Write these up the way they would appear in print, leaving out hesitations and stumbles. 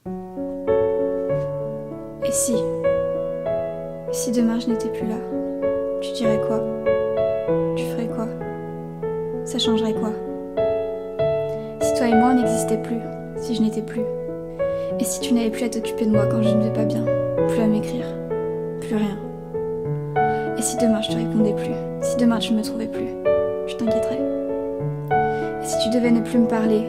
Et si demain je n'étais plus là, tu dirais quoi? Tu ferais quoi? Ça changerait quoi? Si toi et moi on n'existait plus, si je n'étais plus, et si tu n'avais plus à t'occuper de moi quand je ne vais pas bien, plus à m'écrire, plus rien. Et si demain je te répondais plus, si demain tu ne me trouvais plus, je t'inquiéterais. Et si tu devais ne plus me parler,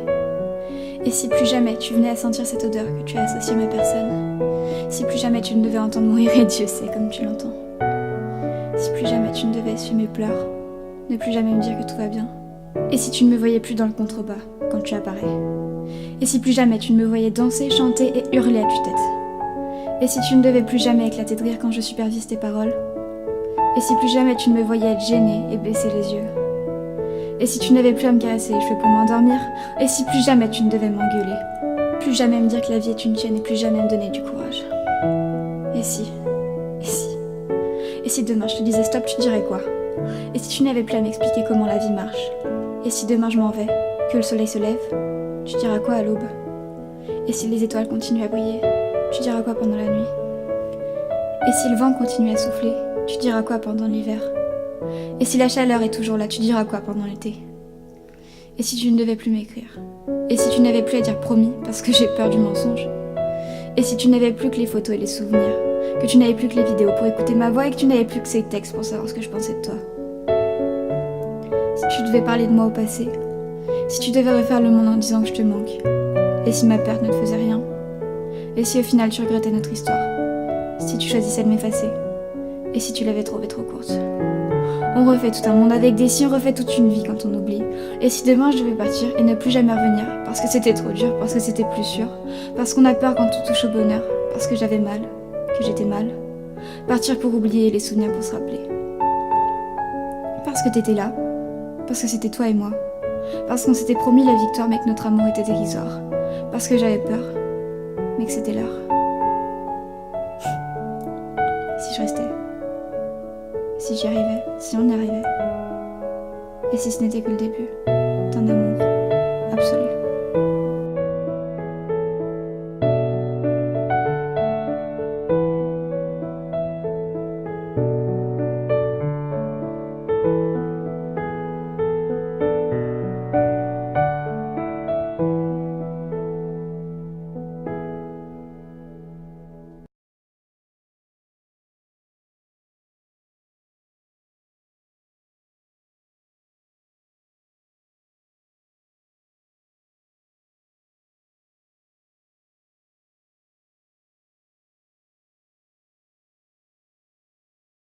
et si plus jamais tu venais à sentir cette odeur que tu as associée à ma personne, si plus jamais tu ne devais entendre mon rire et Dieu sait comme tu l'entends, si plus jamais tu ne devais essuyer mes pleurs, ne plus jamais me dire que tout va bien, et si tu ne me voyais plus dans le contrebas quand tu apparais, et si plus jamais tu ne me voyais danser, chanter et hurler à tue-tête, et si tu ne devais plus jamais éclater de rire quand je supervise tes paroles, et si plus jamais tu ne me voyais être gênée et baisser les yeux, et si tu n'avais plus à me caresser les cheveux pour m'endormir, et si plus jamais tu ne devais m'engueuler, plus jamais me dire que la vie est une chaîne et plus jamais me donner du courage. Et si demain je te disais stop, tu dirais quoi? Et si tu n'avais plus à m'expliquer comment la vie marche? Et si demain je m'en vais, que le soleil se lève, tu diras quoi à l'aube? Et si les étoiles continuent à briller, tu diras quoi pendant la nuit? Et si le vent continue à souffler, tu diras quoi pendant l'hiver? Et si la chaleur est toujours là, tu diras quoi pendant l'été? Et si tu ne devais plus m'écrire? Et si tu n'avais plus à dire promis parce que j'ai peur du mensonge? Et si tu n'avais plus que les photos et les souvenirs? Que tu n'avais plus que les vidéos pour écouter ma voix et que tu n'avais plus que ces textes pour savoir ce que je pensais de toi? Si tu devais parler de moi au passé? Si tu devais refaire le monde en disant que je te manque? Et si ma perte ne te faisait rien? Et si au final tu regrettais notre histoire? Si tu choisissais de m'effacer? Et si tu l'avais trouvée trop courte? On refait tout un monde avec des si, on refait toute une vie quand on oublie. Et si demain je devais partir et ne plus jamais revenir, parce que c'était trop dur, parce que c'était plus sûr, parce qu'on a peur quand on touche au bonheur, parce que j'avais mal, que j'étais mal, partir pour oublier les souvenirs pour se rappeler. Parce que t'étais là, parce que c'était toi et moi, parce qu'on s'était promis la victoire mais que notre amour était dérisoire, parce que j'avais peur, mais que c'était l'heure. Si je restais, si j'y arrivais, si on y arrivait, et si ce n'était que le début.